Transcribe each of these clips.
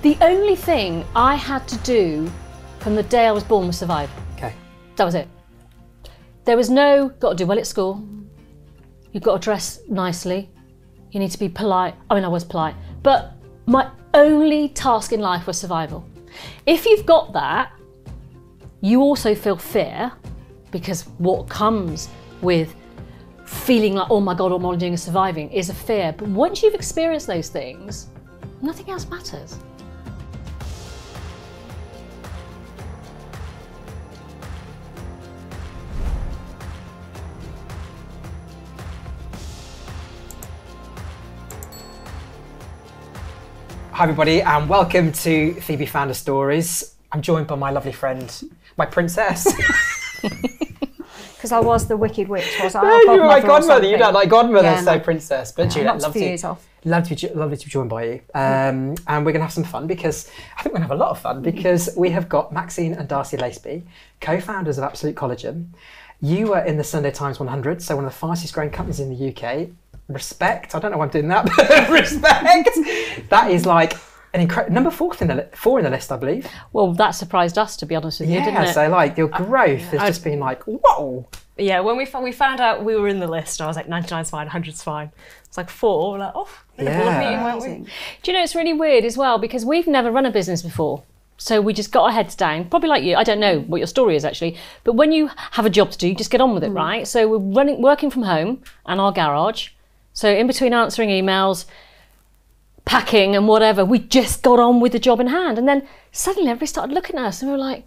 The only thing I had to do from the day I was born was survive. Okay. That was it. There was no, got to do well at school. You've got to dress nicely. You need to be polite. I mean, I was polite, but my only task in life was survival. If you've got that, you also feel fear, because what comes with feeling like, oh my God, all I'm doing is surviving, is a fear. But once you've experienced those things, nothing else matters. Hi everybody and welcome to FEBE Founder Stories. I'm joined by my lovely friend, my princess. Because I was the wicked witch, was I? Yeah, you were my godmother. You don't like godmother, yeah, so princess. But yeah, Juliet, lovely to be joined by you. And we're going to have some fun because I think we're going to have a lot of fun because we have got Maxine and Darcy Laceby, co-founders of Absolute Collagen. You were in the Sunday Times 100, so one of the fastest growing companies in the UK. Respect. I don't know why I'm doing that, but respect. That is like an incredible number four in the list, I believe. Well, that surprised us, to be honest with you, didn't it? So like your growth has just been like, whoa. Yeah, when we found out we were in the list, I was like, 99's fine, 100's fine. It's like 4, we're like, oh, yeah. Do you know, it's really weird as well, because we've never run a business before. So we just got our heads down, probably like you. I don't know what your story is actually, but when you have a job to do, you just get on with it, right? So we're working from home and our garage. So in between answering emails, packing and whatever, we just got on with the job in hand. And then suddenly everybody started looking at us and we were like,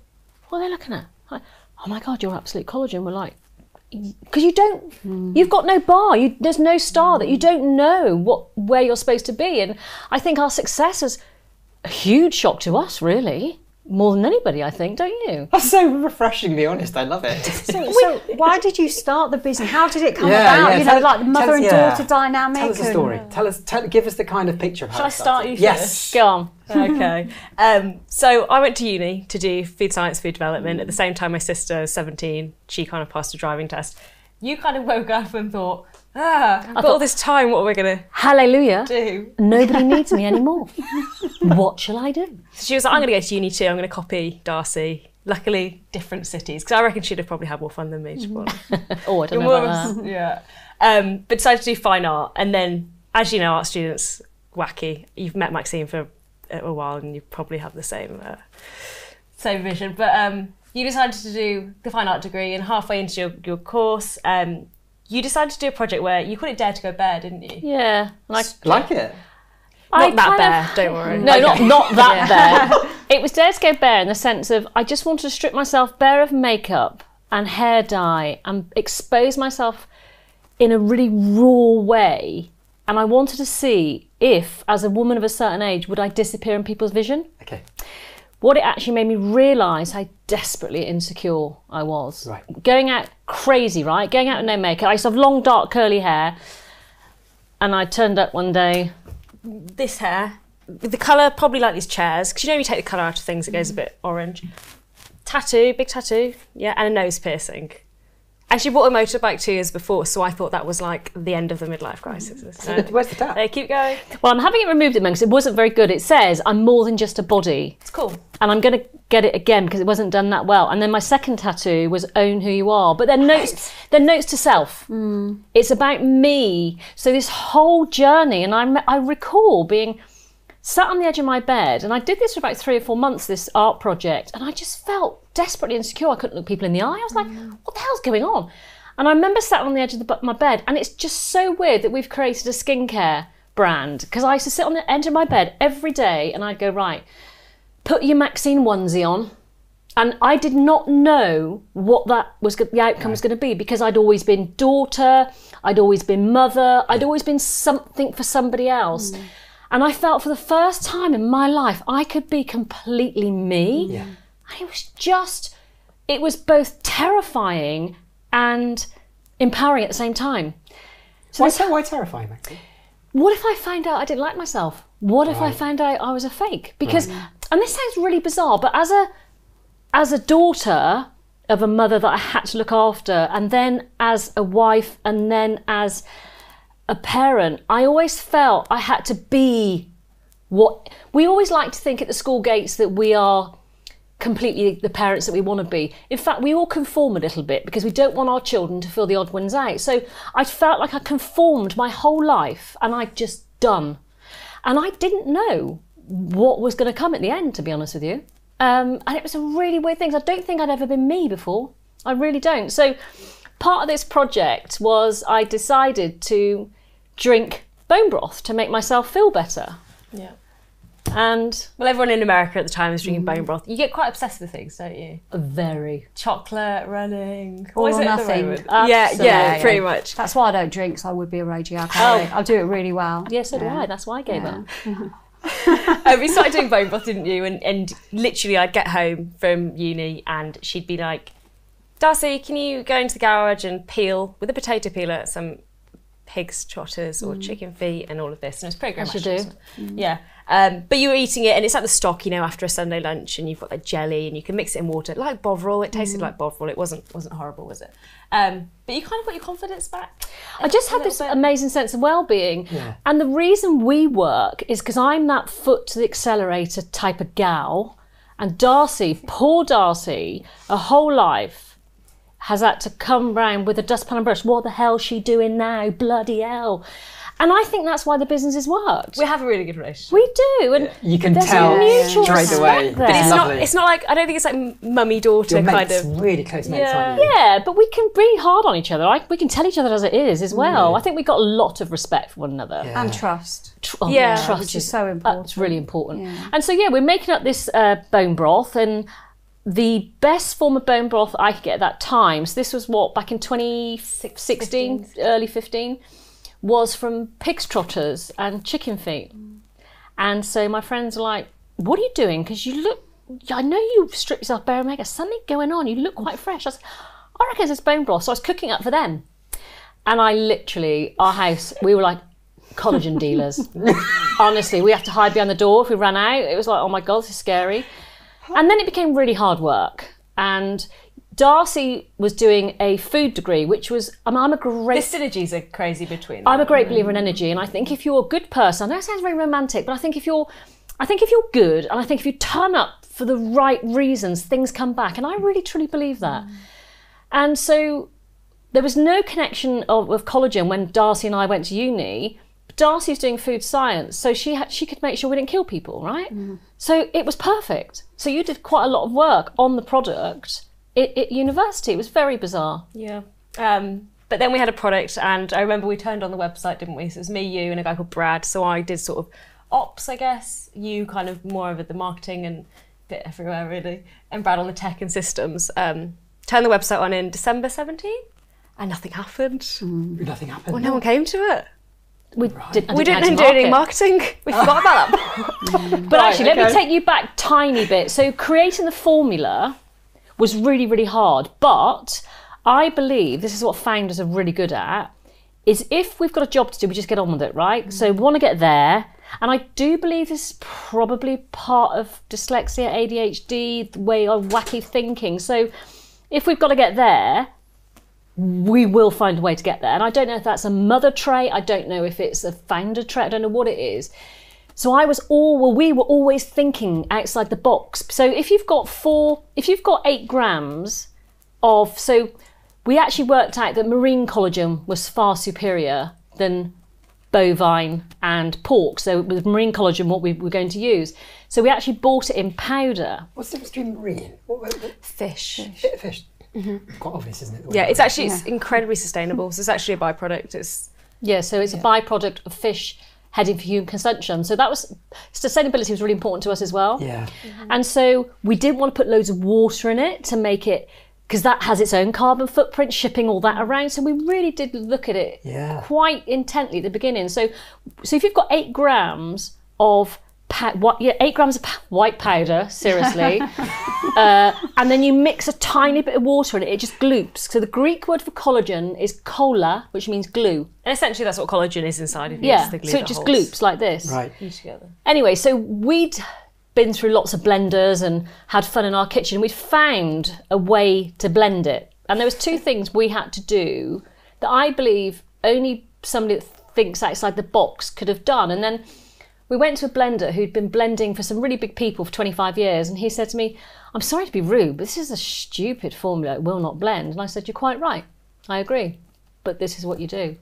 what are they looking at? Like, oh my God, you're Absolute Collagen. We're like, because you don't, you've got no bar, there's no star, that you don't know where you're supposed to be. And I think our success is a huge shock to us, really. More than anybody, I think, don't you? That's so refreshingly honest. I love it. So why did you start the business? How did it come about? You know, like the mother and daughter dynamic. Tell us the story. Give us the kind of picture of how Shall I start you? Yes. Go on. Okay. So I went to uni to do food science, food development. At the same time, my sister was 17. She kind of passed a driving test. You kind of woke up and thought, I've got all this time, what are we going to Hallelujah. do? Nobody needs me anymore. What shall I do? So she was like, I'm going to go to uni too. I'm going to copy Darcy. Luckily, different cities, because I reckon she'd have probably had more fun than me. Oh, I don't know about that. Yeah. But decided to do fine art. And then, as you know, art students, wacky. You've met Maxine for a while and you probably have the same vision. But you decided to do the fine art degree, and halfway into your course, you decided to do a project where you called it Dare to Go Bare, didn't you? Yeah. Like it? Not that bare, don't worry. No, okay. not that bare. It was Dare to Go Bare in the sense of I just wanted to strip myself bare of makeup and hair dye and expose myself in a really raw way. And I wanted to see if, as a woman of a certain age, would I disappear in people's vision? Okay. What it actually made me realise how desperately insecure I was. Right. Going out crazy, right? Going out with no makeup. I used to have long, dark, curly hair. And I turned up one day. This hair, the colour, probably like these chairs, because you know you take the colour out of things, it goes a bit orange. Tattoo, big tattoo, yeah, and a nose piercing. Actually bought a motorbike 2 years before, so I thought that was like the end of the midlife crisis. So, where's the tat? They keep going. Well, I'm having it removed at the moment because it wasn't very good. It says I'm more than just a body. It's cool. And I'm going to get it again because it wasn't done that well. And then my second tattoo was Own Who You Are. But they're notes to self. It's about me. So this whole journey, and I recall being sat on the edge of my bed, and I did this for about 3 or 4 months, this art project, and I just felt desperately insecure. I couldn't look people in the eye. I was like, what the hell's going on? And I remember sat on the edge of my bed, and it's just so weird that we've created a skincare brand, because I used to sit on the edge of my bed every day and I'd go, right, put your Maxine onesie on. And I did not know what the outcome was going to be, because I'd always been daughter, I'd always been mother, I'd always been something for somebody else. And I felt for the first time in my life, I could be completely me. Yeah. And it was both terrifying and empowering at the same time. So Why terrifying, Maxine? What if I found out I didn't like myself? What if I found out I was a fake? Because, and this sounds really bizarre, but as a daughter of a mother that I had to look after, and then as a wife, and then as a parent, I always felt I had to be what we always like to think at the school gates that we are completely the parents that we want to be. In fact, we all conform a little bit because we don't want our children to feel the odd ones out. So I felt like I conformed my whole life and I'd just done. And I didn't know what was going to come at the end, to be honest with you. And it was a really weird thing. I don't think I'd ever been me before. I really don't. So part of this project was I decided to drink bone broth to make myself feel better. Yeah. And well, everyone in America at the time was drinking bone broth. You get quite obsessed with things, don't you? Very. Chocolate, running, all or nothing. Yeah, pretty much. That's why I don't drink, so I would be a raging alcoholic. I'll do it really well. Yeah, so do I. That's why I gave up. We started doing bone broth, didn't you? And literally I'd get home from uni and she'd be like, Darcy, can you go into the garage and peel, with a potato peeler, some pig's trotters or chicken feet and all of this? And it was pretty good. As you do. Yeah. But you were eating it and it's like the stock, you know, after a Sunday lunch, and you've got that jelly and you can mix it in water, like Bovril. It tasted like Bovril. It wasn't horrible, was it? But you kind of got your confidence back. I just had this amazing sense of well-being. Yeah. And the reason we work is because I'm that foot to the accelerator type of gal. And Darcy, poor Darcy, her whole life has had to come round with a dustpan and brush. What the hell's she doing now? Bloody hell. And I think that's why the business has worked. We have a really good relationship. We do, and you can tell straight away. But it's not like, I don't think it's like mummy-daughter kind of. Really close mates, aren't you? Yeah, but we can be hard on each other. We can tell each other as it is as well. I think we've got a lot of respect for one another. Yeah. And trust. Trust which is so important. That's really important. Yeah. And so, we're making up this bone broth, and the best form of bone broth I could get at that time, so this was back in 2016, early 15, was from pig's trotters and chicken feet. And so my friends were like, what are you doing? Because you look, I know you stripped yourself bare omega, something going on, you look quite fresh. I said, I reckon it's bone broth. So I was cooking up for them. And I literally, our house, we were like collagen dealers. Honestly, we had to hide behind the door if we ran out. It was like, oh my God, this is scary. And then it became really hard work. And Darcy was doing a food degree, which was, I'm a great... The synergies are crazy between them. I'm a great believer in energy, and I think if you're a good person, I know it sounds very romantic, but I think if you're good, and I think if you turn up for the right reasons, things come back, and I really truly believe that. And so there was no connection of collagen when Darcy and I went to uni. Darcy was doing food science, so she could make sure we didn't kill people, right? So it was perfect. So you did quite a lot of work on the product at university. It was very bizarre. Yeah. But then we had a product, and I remember we turned on the website, didn't we? So it was me, you, and a guy called Brad. So I did sort of ops, I guess. You kind of more of the marketing and a bit everywhere, really. And Brad on the tech and systems. Turned the website on in December 17, and nothing happened. Nothing happened. Well, no one came to it. We didn't do any marketing. We forgot about that. But actually, let me take you back a tiny bit. So creating the formula was really, really hard. But I believe, this is what founders are really good at, is if we've got a job to do, we just get on with it, right? So we want to get there. And I do believe this is probably part of dyslexia, ADHD, the way of wacky thinking. So if we've got to get there, we will find a way to get there. And I don't know if that's a mother trait. I don't know if it's a founder trait. I don't know what it is. So we were always thinking outside the box. So if you've got 8 grams of, so we actually worked out that marine collagen was far superior than bovine and pork. So it was marine collagen what we were going to use. So we actually bought it in powder. What's the difference between marine? Fish. Fish. Quite obvious, isn't it? Yeah, it's incredibly sustainable. So it's actually a byproduct. So it's a byproduct of fish heading for human consumption. So sustainability was really important to us as well. Yeah. And so we didn't want to put loads of water in it to make it, because that has its own carbon footprint, shipping all that around. So we really did look at it quite intently at the beginning. So if you've got 8 grams of 8 grams of white powder, seriously, and then you mix a tiny bit of water in it, it just gloops. So the Greek word for collagen is kola, which means glue. And essentially that's what collagen is inside of you. Yeah, so it just gloops like this. Right. Together. Anyway, so we'd been through lots of blenders and had fun in our kitchen. We'd found a way to blend it. And there was 2 things we had to do that I believe only somebody that thinks outside the box could have done. And then We went to a blender who'd been blending for some really big people for 25 years, and he said to me, I'm sorry to be rude, but this is a stupid formula, it will not blend. And I said, you're quite right, I agree, but this is what you do.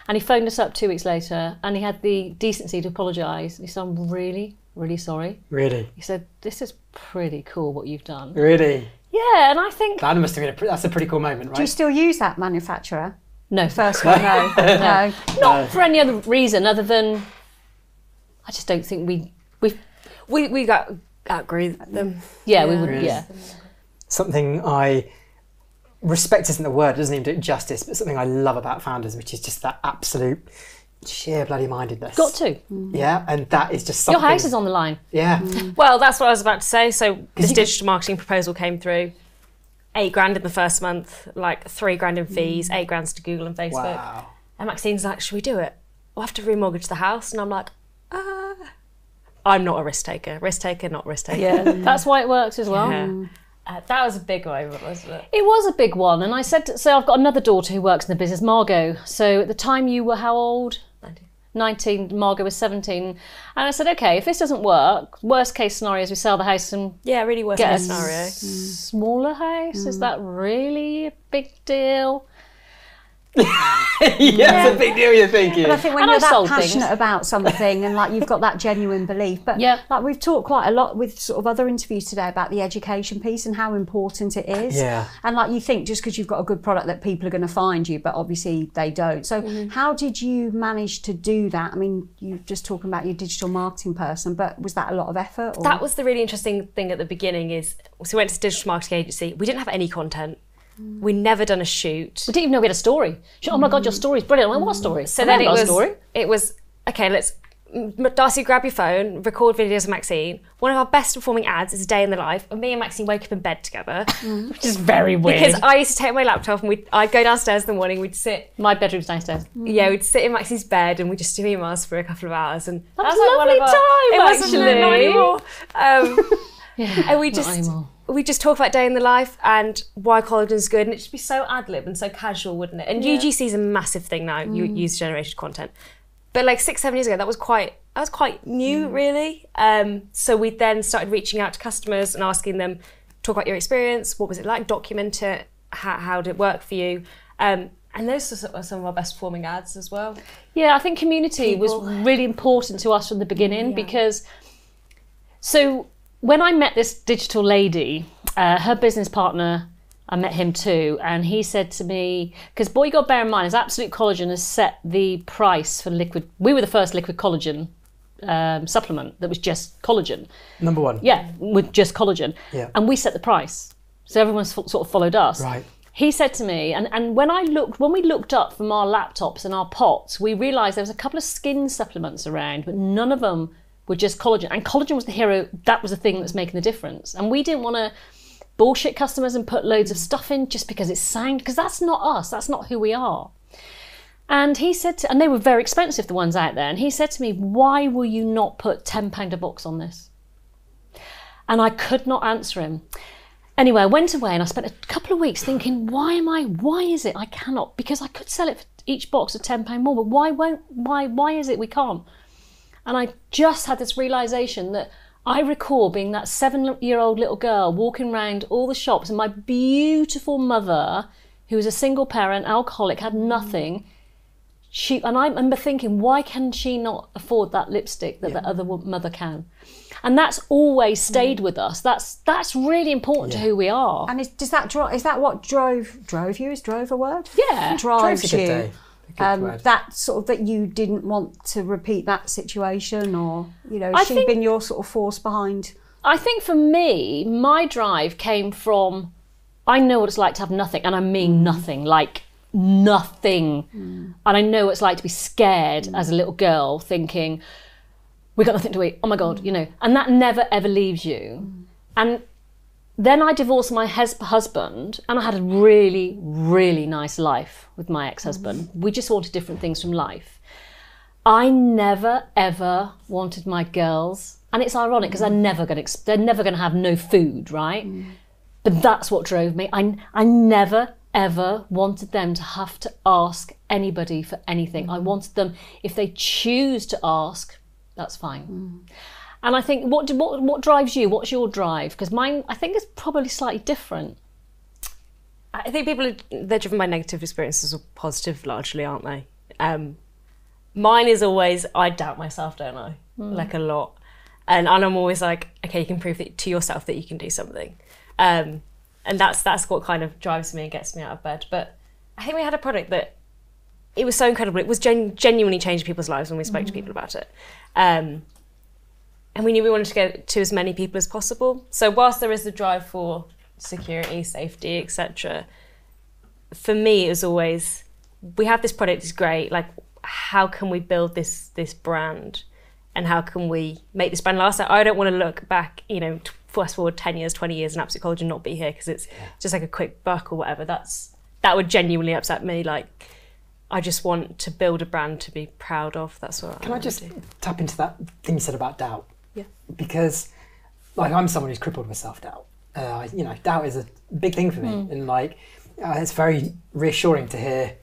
And he phoned us up 2 weeks later, and he had the decency to apologise. He said, I'm really, really sorry. Really? He said, this is pretty cool what you've done. Really? Yeah, and I think... That must have been that's a pretty cool moment, right? Do you still use that manufacturer? No. First one, no. No. Not for any other reason other than I just don't think we got outgrew them. Yeah, we would. Really? Yeah. Something I respect isn't the word, it doesn't even do it justice, but something I love about founders, which is just that absolute sheer bloody mindedness. Got to. Yeah, and that is just something. Your house is on the line. Yeah. Well, that's what I was about to say. So this digital marketing proposal came through. $8,000 in the first month, like $3,000 in fees, $8,000 to Google and Facebook. Wow. And Maxine's like, should we do it? We'll have to remortgage the house. And I'm like, I'm not a risk taker, not risk taker. Yeah, that's why it works as well. Yeah. That was a big moment, wasn't it? It was a big one. And I said, so I've got another daughter who works in the business, Margot. So at the time you were how old? 19, Margot was 17. And I said, okay, if this doesn't work, worst case scenario is we sell the house and really worst get case a scenario. smaller house. Is that really a big deal? It's a big deal, you're thinking. But I think when And you're I've that sold passionate things. about something and like you've got that genuine belief, but Yeah. like we've talked quite a lot with sort of other interviews today about the education piece and how important it is. Yeah. And like you think just because you've got a good product that people are going to find you, but obviously they don't. So how did you manage to do that? I mean, you're just talking about your digital marketing person, but was that a lot of effort? Or? That was the really interesting thing at the beginning is, so we went to a digital marketing agency. We didn't have any content. We'd never done a shoot. We didn't even know we had a story. She said, oh my God, your story's brilliant. I went, what story? So I then haven't got a it was, okay, let's, Darcy, grab your phone, record videos of Maxine. One of our best performing ads is a day in the life of me and Maxine wake up in bed together. Which is very weird. Because I used to take my laptop and I'd go downstairs in the morning, we'd sit, My bedroom's downstairs. we'd sit in Maxine's bed and we'd just do emails for a couple of hours. And That was like a one lovely of our- time, It wasn't actually. not anymore. Yeah, And we not just anymore. we just talk about day in the life and why collagen's good, and it'd just be so ad lib and so casual, wouldn't it? And UGC is a massive thing now, user generated content. But like 6-7 years ago, that was quite new, really. So we then started reaching out to customers and asking them, talk about your experience, what was it like, document it, how did it work for you? And those are some of our best performing ads as well. Yeah, I think community was really important to us from the beginning because, so when I met this digital lady, her business partner, I met him too, and he said to me, because what you got to bear in mind is Absolute Collagen has set the price for liquid, we were the first liquid collagen supplement that was just collagen. Number one. Yeah, with just collagen. Yeah. And we set the price. So everyone sort of followed us. Right. He said to me, and when we looked up from our laptops and our pots, we realised there was a couple of skin supplements around, but none of them were just collagen. And collagen was the hero, that was the thing that was making the difference. And we didn't want to bullshit customers and put loads of stuff in just because it sounded, because that's not us, that's not who we are. And he said, and they were very expensive, the ones out there, and he said to me, why will you not put £10 a box on this? And I could not answer him. Anyway, I went away and I spent a couple of weeks thinking, why is it I cannot? Because I could sell it for each box at £10 more, but why is it we can't? And I just had this realisation that I recall being that 7-year-old little girl walking around all the shops, and my beautiful mother, who was a single parent, alcoholic, had nothing. And I remember thinking, why can she not afford that lipstick that the other mother can? And that's always stayed with us. That's really important to who we are. And is that what drove you? Is drove a word? Yeah. Drives Drove's a good you. day. A good word. That sort of that you didn't want to repeat that situation, or I she'd think- been your sort of force behind. I think for me, my drive came from, I know what it's like to have nothing, and I mean nothing, like nothing. And I know what it's like to be scared as a little girl, thinking, we got nothing to eat, oh my God, and that never ever leaves you. And then I divorced my husband, and I had a really, really nice life with my ex-husband. We just wanted different things from life. I never, ever wanted my girls, and it's ironic because they're never going to have no food, right? But that's what drove me. I never, ever wanted them to have to ask anybody for anything. I wanted them, if they choose to ask, That's fine. And I think what drives you? What's your drive? Because mine, I think, is probably slightly different. I think they're driven by negative experiences or positive largely, aren't they? Mine is always, I doubt myself, don't I? Like a lot. And I'm always like, okay, you can prove that to yourself that you can do something. And that's what kind of drives me and gets me out of bed. But I think we had a product that, it was so incredible. It was genuinely changing people's lives when we spoke to people about it. And we knew we wanted to get to as many people as possible. So whilst there is the drive for security, safety, etc., for me it was always, we have this product, it's great, like how can we build this brand and how can we make this brand last? I don't want to look back, fast forward 10 years, 20 years and Absolute Collagen and not be here because it's just like a quick buck or whatever. That would genuinely upset me. Like, I just want to build a brand to be proud of. That's what Can I just tap into that thing you said about doubt? Yeah. Because, like, I'm someone who's crippled with self-doubt. Doubt is a big thing for me. And, it's very reassuring to hear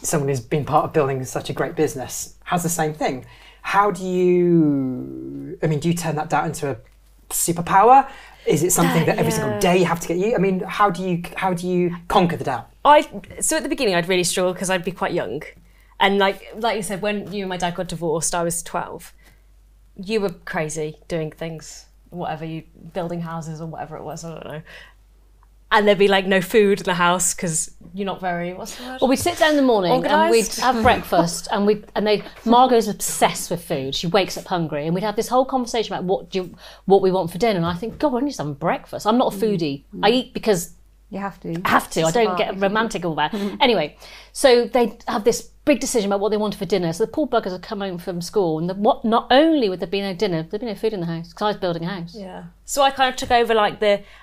someone who's been part of building such a great business has the same thing. How do you turn that doubt into a superpower? Is it something that every single day you have to get you? I mean, how do you conquer the doubt? So at the beginning, I'd really struggle because I'd be quite young. And like you said, when you and my dad got divorced, I was 12. You were crazy doing things, building houses or whatever it was, I don't know. And there'd be like no food in the house because you're not very, what's the word? Well, we'd sit down in the morning and we'd have breakfast Margot's obsessed with food. She wakes up hungry and we'd have this whole conversation about what we want for dinner. And I think, God, we're only just having breakfast. I'm not a foodie. I eat because you have to. I don't get romantic all that. Anyway, so they have this big decision about what they wanted for dinner. So the poor buggers would come home from school and not only would there be no dinner, there'd be no food in the house because I was building a house. Yeah. So I kind of took over I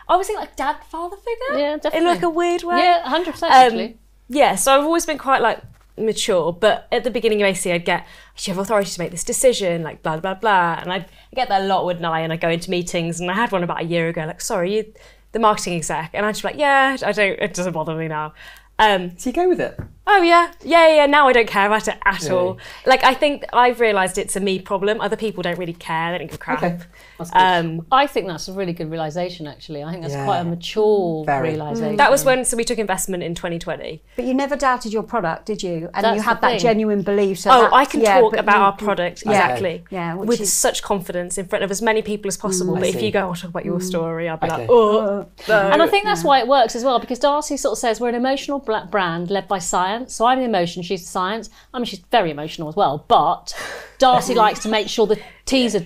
was thinking like dad, father figure? Yeah, definitely. In like a weird way. Yeah, 100% actually. Yeah, so I've always been quite like mature, but at the beginning of AC I'd get, you have authority to make this decision, like blah, blah, blah. And I'd get that a lot, wouldn't I? And I'd go into meetings and I had one about a year ago, like, sorry, you the marketing exec. And I'd just be like, yeah, it doesn't bother me now. So you go with it? Oh yeah. Now I don't care about it at all. Like, I think I've realised it's a me problem. Other people don't really care. They don't give a crap. Okay. That's good. I think that's a really good realisation, actually. I think that's quite a mature realisation. That was so we took investment in 2020. But you never doubted your product, did you? And That's you had the that thing. genuine belief. So I can talk about our product, exactly. Yeah, with such confidence in front of as many people as possible. But if you go, I'll talk about your story, I'll be like, Okay. And I think that's why it works as well, because Darcy sort of says we're an emotional brand led by science. So I'm the emotion, she's the science. I mean, she's very emotional as well, but Darcy likes to make sure the T's are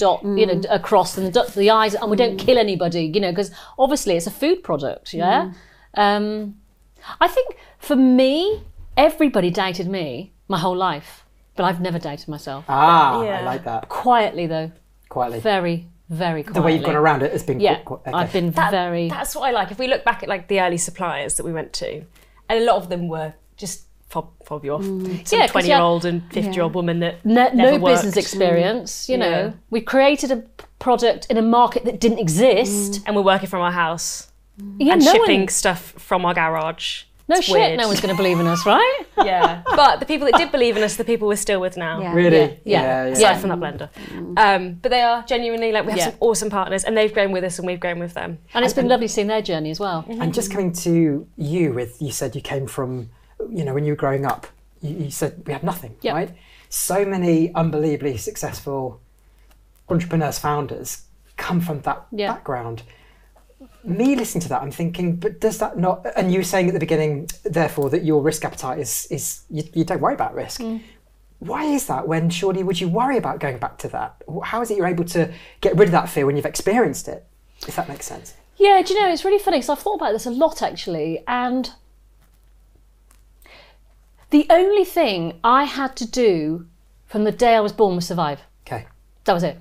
are crossed and the I's, and we don't kill anybody, because obviously it's a food product, yeah? I think for me, everybody doubted me my whole life, but I've never doubted myself. I like that. Quietly, though. Quietly. Very, very quietly. The way you've gone around it has been I've been very... That's what I like. If we look back at like the early suppliers that we went to, and a lot of them were just fob you off. Some 20-year-old and 50-year-old woman that no business experience, you know. We created a product in a market that didn't exist. And we're working from our house. Yeah, and shipping stuff from our garage. No it's shit, weird. no one's going to believe in us, right? Yeah. But the people that did believe in us, the people we're still with now. Yeah. Really? Yeah. Aside from that blender. But they are genuinely, like, we have some awesome partners, and they've grown with us and we've grown with them. And it's been lovely seeing their journey as well. And just coming to you said you came from, when you were growing up, you said we had nothing, right? So many unbelievably successful entrepreneurs, founders come from that background. Me listening to that, I'm thinking, but does that not, and you were saying at the beginning, therefore, that your risk appetite is you don't worry about risk. Why is that, when surely would you worry about going back to that? How is it you're able to get rid of that fear when you've experienced it, if that makes sense? Yeah, do you know, it's really funny, because I've thought about this a lot, actually, and the only thing I had to do from the day I was born was survive. Okay. That was it.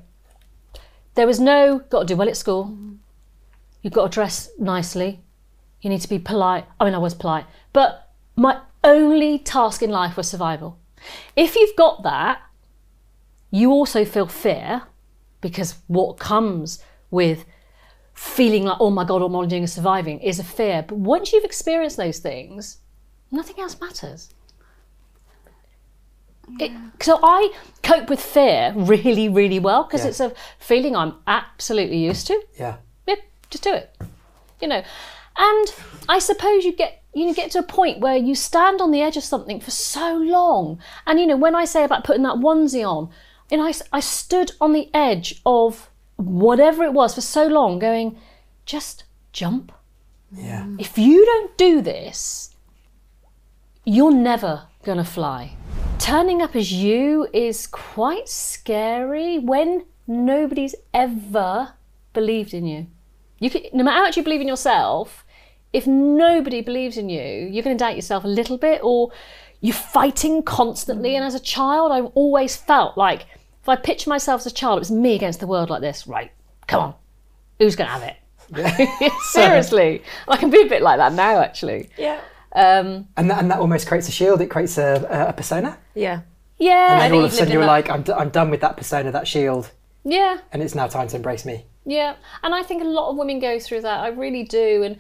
There was no, got to do well at school, you've got to dress nicely, you need to be polite. I mean, I was polite, but my only task in life was survival. If you've got that, you also feel fear, because what comes with feeling like, oh my God, all I'm doing is surviving, is a fear. But once you've experienced those things, nothing else matters. So I cope with fear really, really well because it's a feeling I'm absolutely used to. Yeah. Yeah, just do it. You know, and I suppose you get to a point where you stand on the edge of something for so long. And, you know, when I say about putting that onesie on, you know, I stood on the edge of whatever it was for so long going, just jump. Yeah. If you don't do this, you're never going to fly. Turning up as you is quite scary when nobody's ever believed in you. No matter how much you believe in yourself, if nobody believes in you, you're going to doubt yourself a little bit, or you're fighting constantly. And as a child, I've always felt like if I picture myself as a child, it was me against the world like this. Right, come on, who's going to have it? Yeah. Seriously. I can be a bit like that now, actually. Yeah. And that almost creates a shield. It creates a persona. Yeah. Yeah. And then all of a sudden you're like, I'm done with that persona, that shield. Yeah. And it's now time to embrace me. Yeah. And I think a lot of women go through that. I really do. And,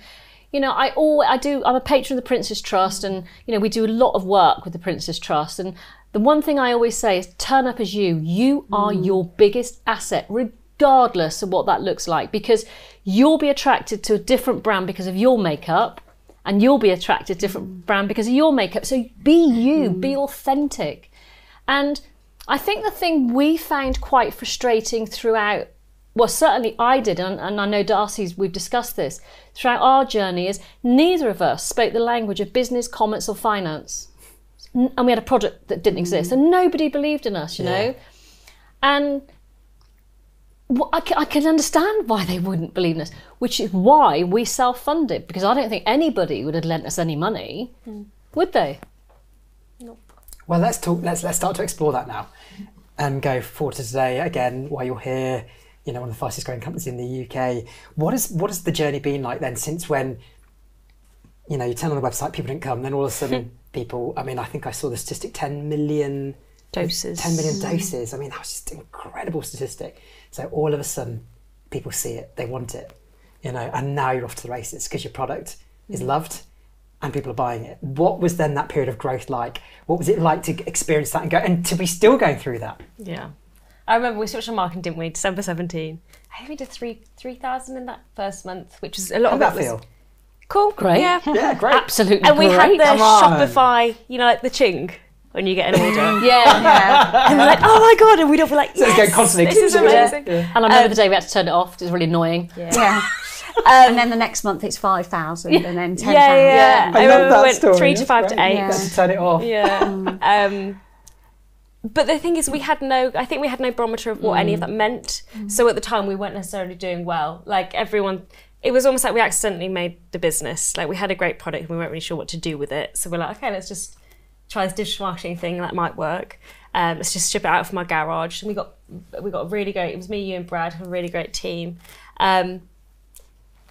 you know, I'm a patron of the Prince's Trust, and, you know, we do a lot of work with the Prince's Trust. And the one thing I always say is turn up as you. You are your biggest asset, regardless of what that looks like, because you'll be attracted to a different brand because of your makeup, and you'll be attracted to a different brand because of your makeup. So be you, be authentic. And I think the thing we found quite frustrating throughout, well, certainly I did, and I know we've discussed this, throughout our journey, is neither of us spoke the language of business, commerce or finance. And we had a product that didn't exist, and nobody believed in us, you know. And I can understand why they wouldn't believe in us, which is why we self-funded, because I don't think anybody would have lent us any money, would they? Nope. Well, let's start to explore that now, and go forward to today. Again, while you're here, you know, one of the fastest growing companies in the UK. What has the journey been like then, since when, you know, you turn on the website, people didn't come, then all of a sudden people, I mean, I think I saw the statistic, 10 million doses. 10 million doses. I mean, that was just an incredible statistic. So all of a sudden, people see it, they want it, you know, and now you're off to the races because your product is loved and people are buying it. What was then that period of growth like? What was it like to experience that and to be still going through that? Yeah. I remember we switched on marketing, didn't we? December 17. I think we did 3,000 in that first month, which is a lot. How did that feel? Cool. Great. Yeah, great. Absolutely And we had great. the Come on. Shopify, you know, like the ching when you get an order. Yeah. And we're like, oh my God. And we'd all be like, So it's going constantly. this is amazing. Yeah. And I remember the day we had to turn it off. It was really annoying. Yeah. And then the next month it's 5,000 and then 10,000. Yeah. I I love remember that we went story. 3 to 5 to That's 8. Yeah. Let's turn it off. Yeah. But the thing is, I think we had no barometer of what any of that meant. So at the time, we weren't necessarily doing well. Like everyone, it was almost like we accidentally made the business. Like we had a great product and we weren't really sure what to do with it. So we're like, okay, let's just try this digital marketing thing, that might work. Let's just ship it out from our garage. And we got a really great, it was me, you and Brad, a really great team.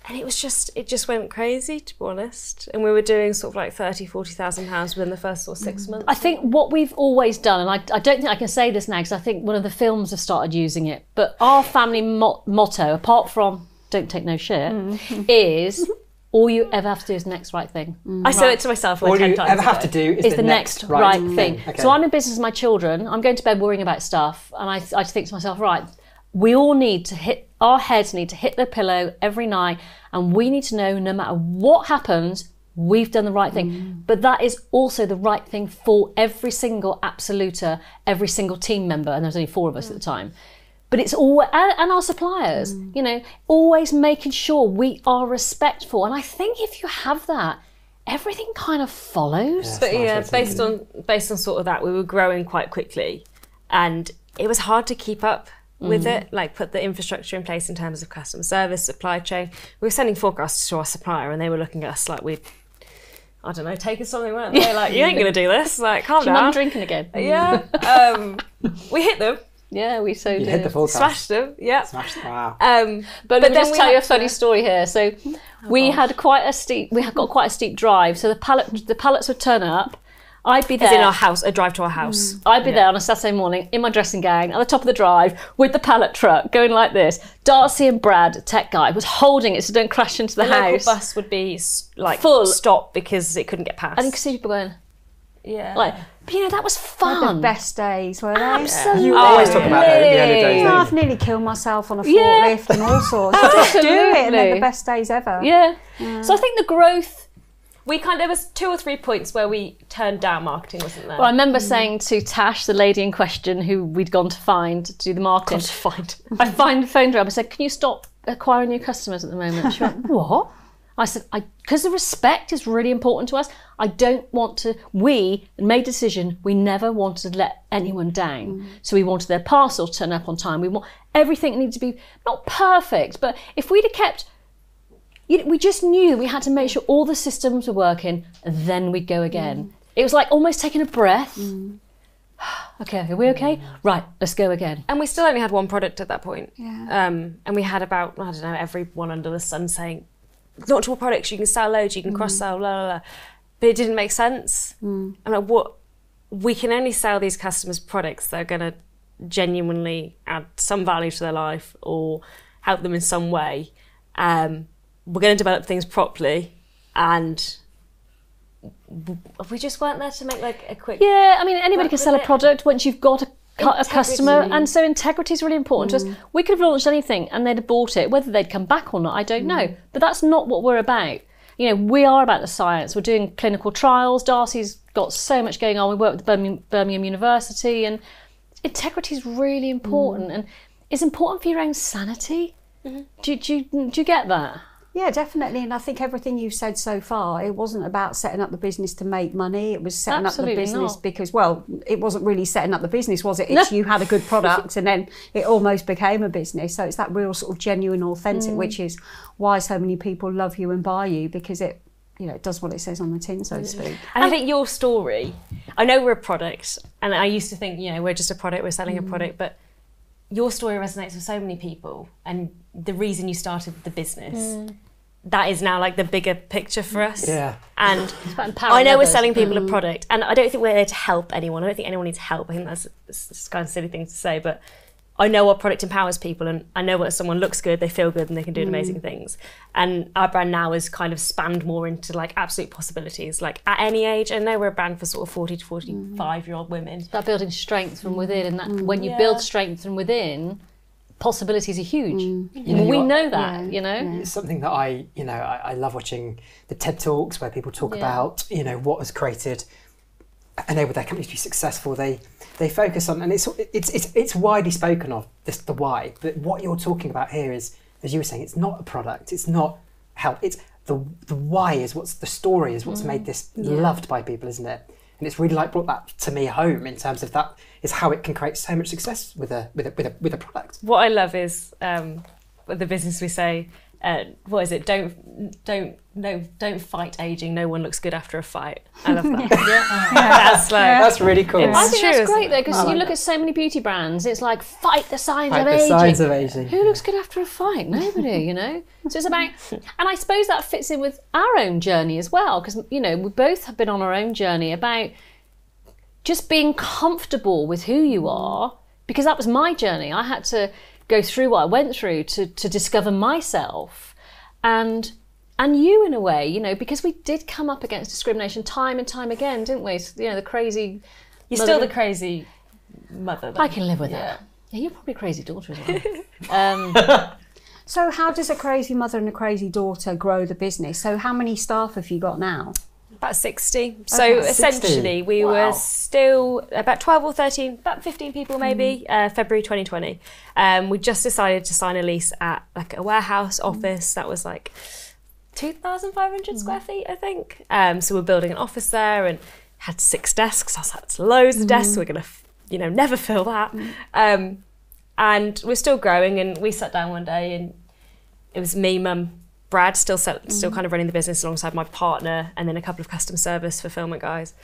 And it just went crazy, to be honest. And we were doing sort of like 30, 40,000 pounds within the first sort of 6 months. I think what we've always done, and I don't think I can say this now because I think one of the films have started using it, but our family motto, apart from don't take no shit, is all you ever have to do is the next right thing. I said it to myself like All 10 you times ever have a to day. do is the next right thing. Okay. So I'm in business with my children. I'm going to bed worrying about stuff, and I think to myself, right, we all need to our heads need to hit the pillow every night, and we need to know no matter what happens, we've done the right thing. But that is also the right thing for every single absoluter, every single team member, and there's only 4 of us at the time. But it's all, and our suppliers, you know, always making sure we are respectful. And I think if you have that, everything kind of follows. But yeah, based on sort of that, we were growing quite quickly, and it was hard to keep up with it, like put the infrastructure in place in terms of customer service, supply chain. We were sending forecasts to our supplier and they were looking at us like we'd, I don't know, taken something, weren't they? Like, you ain't going to do this, like, calm Your mum down. drinking again. Yeah. We hit them, Yeah, we so You did. hit the forecast. smashed them, yeah. Smashed. Wow. But let me then just we tell you a had funny story here. So we had quite a steep drive. So the pallets would turn up. I'd be there. As in our house, a drive to our house. I'd be there on a Saturday morning in my dressing gown at the top of the drive with the pallet truck going like this. Darcy and Brad, tech guy, was holding it so don't crash into the The local house. bus would be like Full. stopped because it couldn't get past. And you could see people going, Yeah. Like, but, you know, that was fun. The best days, were they? Absolutely. You always talk about the early days, You know, don't I've nearly killed myself on a Yeah. forklift and all sorts. Just do it, and they're Absolutely. the best days ever. Yeah. So I think the growth. There was 2 or 3 points where we turned down marketing, wasn't there? Well, I remember saying to Tash, the lady in question who we'd gone to find to do the marketing, I phoned her up and said, "Can you stop acquiring new customers at the moment?" She went, "What?" I said, because the respect is really important to us. I don't want to, we made a decision, we never wanted to let anyone down. So we wanted their parcel to turn up on time. We want everything needed to be, not perfect, but if we'd have kept, we just knew we had to make sure all the systems were working, and then we'd go again. It was like almost taking a breath. Okay, are we okay? Right, let's go again. And we still only had one product at that point. Yeah. And we had about, I don't know, everyone under the sun saying, launch more products, you can sell loads, you can cross-sell, blah, blah, blah. But it didn't make sense. I'm like, what? We can only sell these customers products that are going to genuinely add some value to their life or help them in some way. We're going to develop things properly, and we just weren't there to make like a quick... Yeah, I mean, anybody can Work sell a with it. product once you've got a customer, Integrity. and so integrity is really important to us. We could have launched anything and they'd have bought it. Whether they'd come back or not, I don't know. But that's not what we're about. You know, we are about the science. We're doing clinical trials. Darcy's got so much going on. We work with Birmingham University, and integrity is really important, and it's important for your own sanity. Do you get that? Yeah, definitely. And I think everything you've said so far, it wasn't about setting up the business to make money. It was setting up Absolutely the business not. because, well, it wasn't really setting up the business, was it? It's you had a good product and then it almost became a business. So it's that real sort of genuine, authentic, which is why so many people love you and buy you, because it, you know, it does what it says on the tin, so to speak. And I think your story, I know we're a product, and I used to think, you know, we're just a product, we're selling a product, but your story resonates with so many people, and the reason you started the business, that is now like the bigger picture for us. Yeah. And about empowering I know we're others. selling people a product, and I don't think we're there to help anyone. I don't think anyone needs help. I think that's kind of a silly thing to say, but I know our product empowers people, and I know when someone looks good, they feel good, and they can do amazing things. And our brand now has kind of spanned more into like absolute possibilities. Like at any age, I know we're a brand for sort of 40 to 45-year-old women. It's about building strength from within, and that when you build strength from within, possibilities are huge. You know, We you're- know that, you know. It's something that I love watching the TED Talks where people talk about, you know, what has created, enabled their companies to be successful. They focus on, and it's widely spoken of, the why. But what you're talking about here is, as you were saying, it's not a product, it's not help. It's the why is what's the story is what's made this loved by people, isn't it? And it's really like brought that to me home in terms of that is how it can create so much success with a product. What I love is with the business we say, what is it? Don't fight aging. No one looks good after a fight. I love that. That's really cool. I think true, that's isn't great it? though, because you look at so many beauty brands, it's like fight the signs Like of the aging. signs of aging. Who looks good after a fight? Nobody, you know. So it's about, and I suppose that fits in with our own journey as well, because you know we both have been on our own journey about just being comfortable with who you are, because that was my journey. I had to go through what I went through to discover myself, and you in a way, you know, because we did come up against discrimination time and time again, didn't we? You know, the crazy. You're still the crazy mother. Then. I can live with that. Yeah, you're probably a crazy daughter as well. So how does a crazy mother and a crazy daughter grow the business? So how many staff have you got now? About 60. So essentially, we were still about 12 or 13, about 15 people maybe, February 2020. We just decided to sign a lease at like a warehouse office that was like 2,500 square feet, I think. So we're building an office there and had 6 desks. I was like, that's loads of desks. We're going to, never fill that. And we're still growing, and we sat down one day and it was me, Mum, Brad, still kind of running the business alongside my partner, and then a couple of customer service fulfillment guys,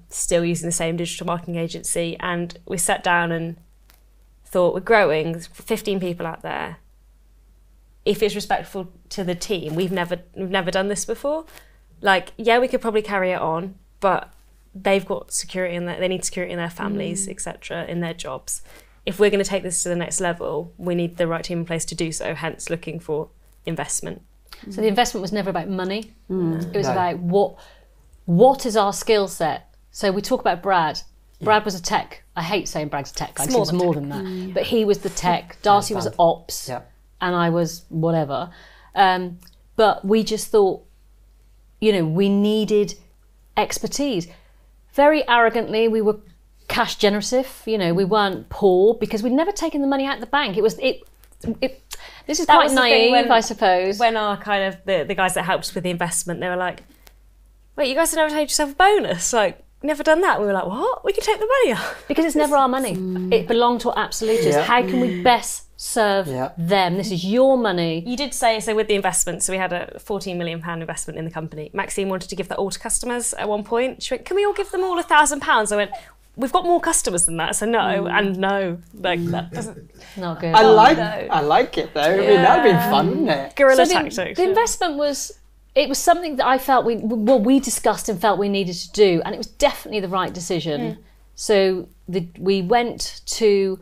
still using the same digital marketing agency. And we sat down and thought, we're growing, there's 15 people out there. If it's respectful to the team, we've never done this before. Like, yeah, we could probably carry it on, but they've got security in they need security in their families, etc., in their jobs. If we're going to take this to the next level, we need the right team in place to do so, hence looking for investment. So the investment was never about money. It was about what is our skill set, So we talk about Brad. Brad was a tech. I hate saying Brad's a tech guy because he was more than that. But he was the tech. Darcy was ops. Yeah. And I was whatever. But we just thought, we needed expertise. Very arrogantly, we were cash generative. We weren't poor because we'd never taken the money out of the bank. This is quite naive, I suppose. When our kind of the guys that helped us with the investment, they were like, "Wait, you guys have never paid yourself a bonus? Like, never done that?" We were like, "What? We can take the money out." Because it's never our money. It belonged to our absolutists. How can we best serve them? This is your money. You did say, so with the investment, so we had a £14 million investment in the company. Maxine wanted to give that all to customers at one point. She went, "Can we all give them all £1,000?" I went, "We've got more customers than that, so no." And no, like that doesn't. Not good. I like it though. I mean, that'd been fun, wouldn't it? Guerrilla So tactics. the investment was something that I felt we discussed and felt we needed to do, and it was definitely the right decision. So we went to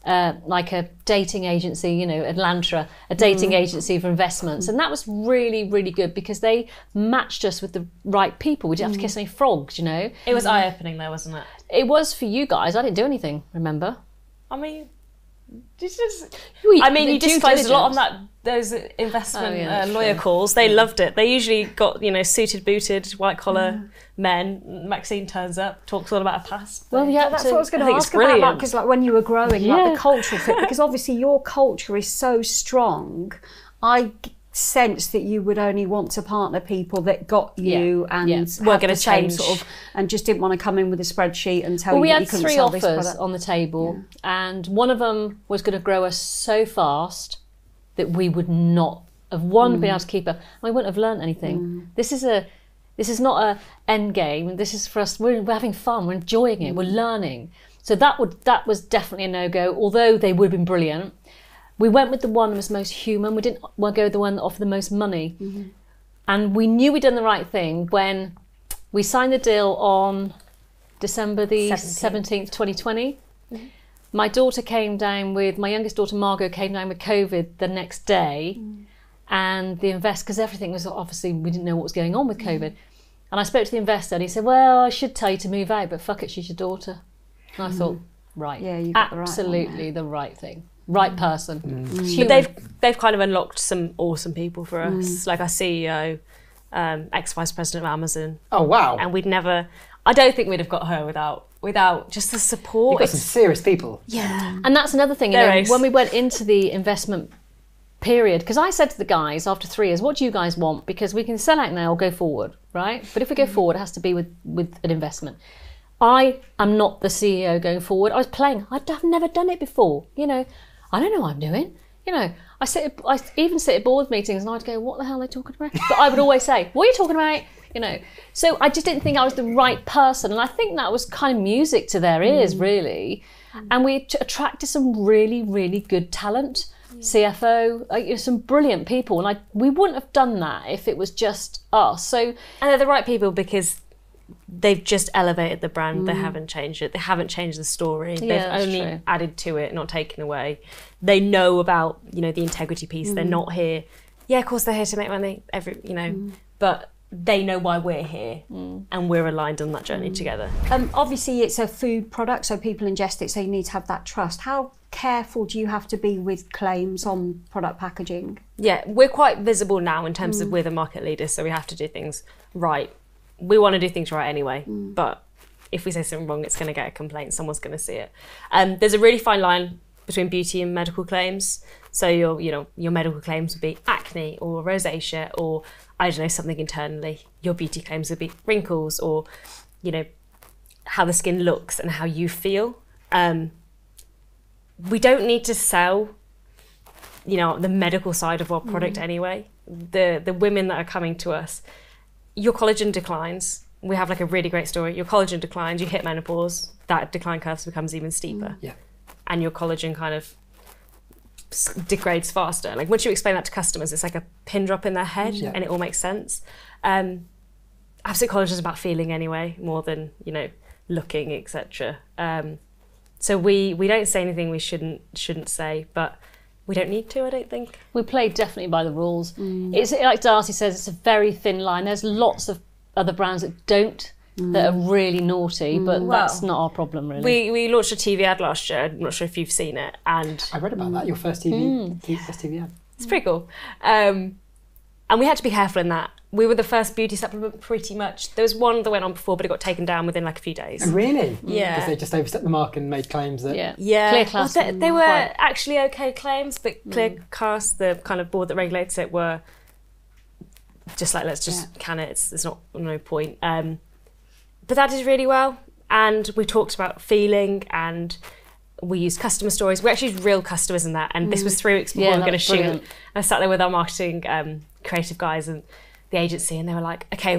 like a dating agency, Atlanta, a dating agency for investments, and that was really, really good because they matched us with the right people. We didn't have to kiss any frogs, It was eye-opening though, wasn't it? It was for you guys. I didn't do anything, remember? I mean, you due disclosed a lot on diligence. those investment that's lawyer true. calls. They loved it. They usually got suited, booted, white collar men. Maxine turns up, talks all about her past. Well, yeah, That's what I was going I to think it's ask about, brilliant. because when you were growing, Yeah. the cultural fit, because obviously your culture is so strong. I sense that you would only want to partner people that got you and We're had gonna the same change. and just didn't want to come in with a spreadsheet and tell Well, we you that had you couldn't 3 sell this offers product. on the table, and one of them was going to grow us so fast that we would not have been able to keep her. We wouldn't have learned anything. This is not a end game. This is for us. We're having fun. We're enjoying it. We're learning. So that was definitely a no-go. Although they would have been brilliant. We went with the one that was most human. We didn't want to go with the one that offered the most money. And we knew we'd done the right thing when we signed the deal on December the 17th, 2020. My daughter came down my youngest daughter Margot came down with COVID the next day. And the because everything was obviously, we didn't know what was going on with COVID. And I spoke to the investor and he said, "Well, I should tell you to move out, but fuck it, she's your daughter." And I thought, right, Yeah, you got the right one absolutely the right thing. Right person. But they've kind of unlocked some awesome people for us, like our CEO, ex-vice president of Amazon. Oh wow! And I don't think we'd have got her without just the support. You've got some serious people. And that's another thing, They're ace. when we went into the investment period, because I said to the guys after 3 years, "What do you guys want? Because we can sell out now or go forward, right? But if we go forward, it has to be with an investment." I am not the CEO going forward. I was playing. I've never done it before. I don't know what I'm doing. I even sit at board meetings and I'd go, "What the hell are they talking about?" But I would always say, "What are you talking about?" So I just didn't think I was the right person. And I think that was kind of music to their ears, really. And we attracted some really, really good talent. CFO, some brilliant people. And we wouldn't have done that if it was just us. So, And they're the right people because they've just elevated the brand. They haven't changed it. They haven't changed the story. Yeah, They've that's only true. added to it, not taken away. They know about, the integrity piece. They're not here. Yeah, of course they're here to make money, but they know why we're here and we're aligned on that journey together. Obviously, it's a food product, so people ingest it, so you need to have that trust. How careful do you have to be with claims on product packaging? Yeah, we're quite visible now in terms of we're the market leaders, so we have to do things right. We want to do things right anyway, but if we say something wrong, it's going to get a complaint. Someone's going to see it. There's a really fine line between beauty and medical claims. So your medical claims would be acne or rosacea or something internally. Your beauty claims would be wrinkles or how the skin looks and how you feel. We don't need to sell the medical side of our product anyway. The women that are coming to us, your collagen declines. We have a really great story. Your collagen declines, you hit menopause, that decline curve becomes even steeper. Yeah. And your collagen kind of degrades faster. Once you explain that to customers, it's like a pin drop in their head and it all makes sense. Absolute collagen is about feeling anyway, more than, looking, etc. So we don't say anything we shouldn't say, but we don't need to, I don't think. we played definitely by the rules. It's like Darcy says, it's a very thin line. There's lots of other brands that don't that are really naughty, but that's not our problem really. We launched a TV ad last year. I'm not sure if you've seen it, and I read about that. Your first TV ad. it's pretty cool. And we had to be careful in that. We were the first beauty supplement pretty much. There was one that went on before, but it got taken down within like a few days. Oh, really? Yeah. Because they just overstepped the mark and made claims that... Yeah. Clear Class. Well, they were actually okay claims, but Clear Class, the kind of board that regulates it, were just like, let's just can it. There's no point. But that did really well. And we talked about feeling, and we used customer stories. We actually used real customers in that. And this was 3 weeks before we were going to shoot. I sat there with our marketing creative guys and the agency, and they were like, okay,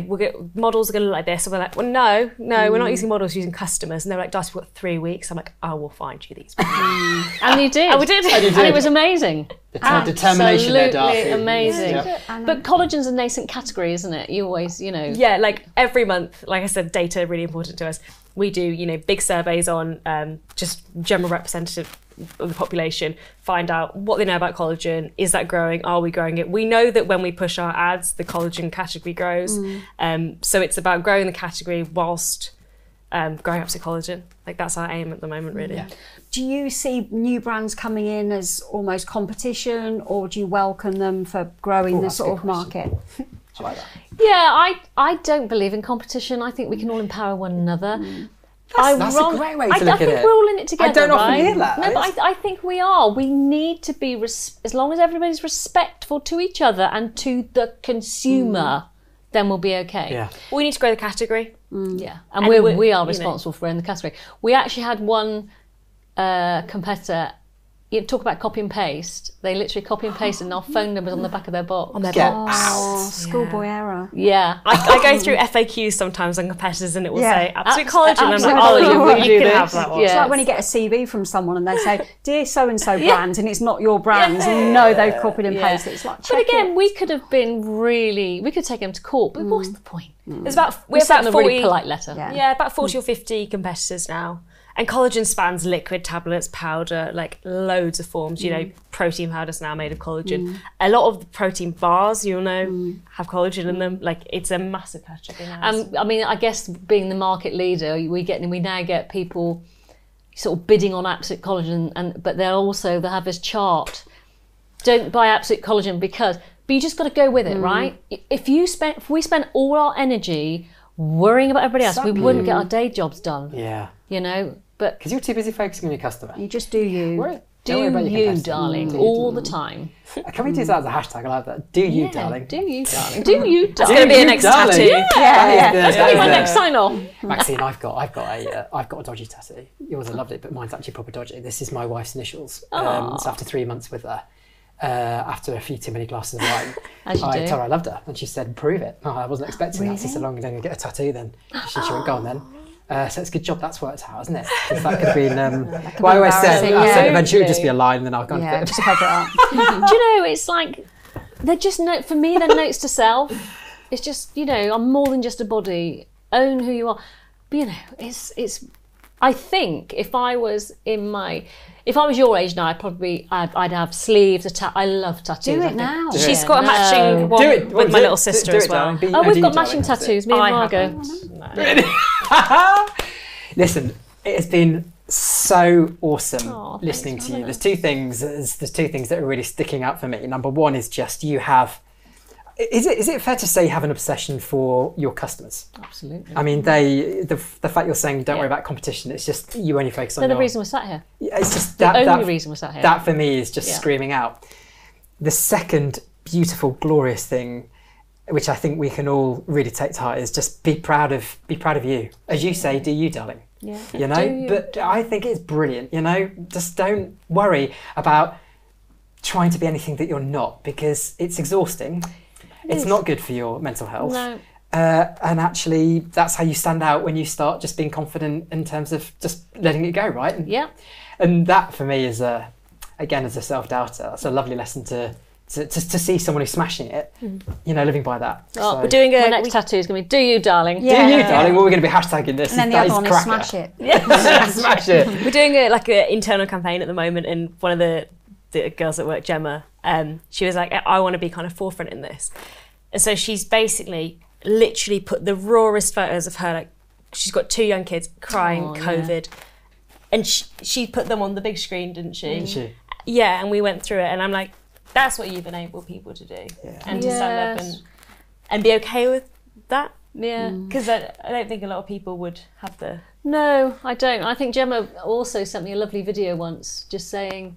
models are going to look like this. And we're like, well, no, we're not using models, we're using customers. And they were like, Darcy, we've got 3 weeks. I'm like, oh, we'll find you these. And you did. And we did. And it was amazing. Determination there, Darcy. Absolutely amazing. Yeah. But collagen's a nascent category, isn't it? You always, Yeah, like every month, like I said, data are really important to us. We do, big surveys on just general representative of the population, find out what they know about collagen. Is that growing? Are we growing it? We know that when we push our ads, the collagen category grows. So it's about growing the category whilst growing Absolute Collagen. Like that's our aim at the moment, really. Yeah. Do you see new brands coming in as almost competition, or do you welcome them for growing the sort of market? I like that. Yeah, I don't believe in competition. I think we can all empower one another. That's a great way to look at it. I think we're all in it together. I don't often right? hear that. No, but I think we are. We need to be, as long as everybody's respectful to each other and to the consumer, then we'll be okay. Yeah. We need to grow the category. Yeah, and we are responsible for growing the category. We actually had one competitor. You talk about copy and paste. They literally copy and paste, and our phone numbers on the back of their box. On their Get box. out. Schoolboy error. Yeah. I go through FAQs sometimes on competitors, and it will say Absolute Collagen. And I'm Absolute like, Collagen, oh, we you do can have this. that one. Yeah. It's like when you get a CV from someone and they say, dear so-and-so brand, and it's not your brand, and you know they've copied and pasted. It's like, But check again, it. we could have been we could take them to court, but what's the point? There's about We sent them a 40, really polite letter. Yeah. about 40 or 50 competitors now. And collagen spans liquid, tablets, powder, like loads of forms. Protein powder's now made of collagen. A lot of the protein bars, have collagen in them. Like it's a massive category now. I mean, I guess being the market leader, we now get people sort of bidding on Absolute Collagen, but they have this chart. Don't buy Absolute Collagen but you just got to go with it, right? If we spent all our energy worrying about everybody else, we wouldn't get our day jobs done. Yeah. But Because you're too busy focusing on your customer. You just do you. Don't worry about your competitor. darling, all the time. Can we do that as a hashtag? I like that. Do you, darling? Do you, darling? Do you, darling? It's going to be a next darling. tattoo. That's going to be my next sign off. Maxine, I've got a dodgy tattoo. Yours are lovely, but mine's actually proper dodgy. This is my wife's initials. So after 3 months with her, after a few too many glasses of wine, I told her I loved her, and she said, "Prove it." I wasn't expecting that. She said, "Long going to get a tattoo then." She went, "Go on then." So it's a good job that's worked out, isn't it? Because that could have been. Well, I always said eventually it would just be a line, and then I'll go and Just cover it up. Do you know? It's like they're just for me. They're notes to self. It's just I'm more than just a body. Own who you are. But it's. I think if I was your age now, I'd have sleeves. I love tattoos. Do it now. She's got a matching one with my little sister as well. We've got matching tattoos. Me and Margot. Listen, it has been so awesome listening to you. There's two things that are really sticking out for me. Number one is just you have. Is it fair to say you have an obsession for your customers? Absolutely. I mean, the fact you're saying don't worry about competition. It's just you only focus on. They're the reason we're sat here. It's just the only reason we're sat here. That for me is just screaming out. The second beautiful, glorious thing, which I think we can all really take to heart, is just be proud of you. As you say, do you, darling? Yeah. But I think it's brilliant. Just don't worry about trying to be anything that you're not, because it's exhausting. It's not good for your mental health. No. And actually, that's how you stand out when you start just being confident in terms of just letting it go, right? And that for me is again, as a self-doubter, that's a lovely lesson to see someone who's smashing it, living by that. We're doing my next tattoo is going to be, do you, darling? Yeah. Do you, darling? Well, we're going to be hashtagging this. And then the other one is smash it. Smash it. We're doing an internal campaign at the moment, and one of the girls at work, Gemma, she was like, I want to be kind of forefront in this. And so she's basically literally put the rawest photos of her she's got 2 young kids, crying, Oh, yeah. COVID. And she put them on the big screen, didn't she? Didn't she? Yeah, and we went through it, and I'm like, that's what you've enabled people to do. Yeah. And to stand up Yes. and be okay with that. Yeah. Because I don't think a lot of people would have the... No, I don't. I think Gemma also sent me a lovely video once, just saying,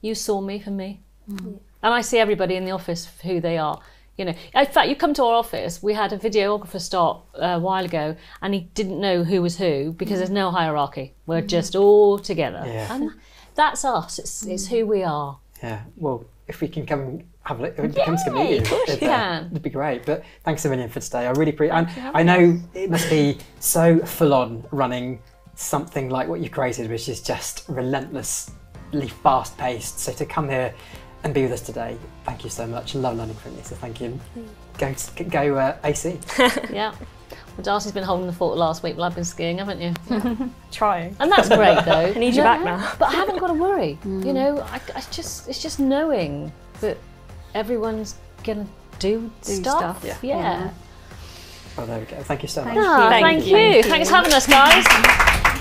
"You saw me for me," and I see everybody in the office for who they are. You know, in fact, you come to our office. We had a videographer start a while ago, and he didn't know who was who because there's no hierarchy. We're just all together, Yeah. and that's us. It's who we are. Yeah. Well, if we can come have a look, if it comes to meet you, of course you can. it'd be great. But thanks a million for today. I really appreciate. And I know it must be so full on running something like what you created, which is just relentlessly fast paced. So to come here and be with us today, thank you so much. Love learning from you. So thank you. Go AC. Yeah. Well, Darcy's been holding the fort last week. Well, I've been skiing, haven't you? Trying. And that's great, though. I need you back now. But I haven't got to worry. You know, it's just knowing that everyone's gonna do stuff. stuff. Yeah. Well, there we go. Thank you so much. Thank you. Ah, Thank thank you. you. Thanks for having us, guys.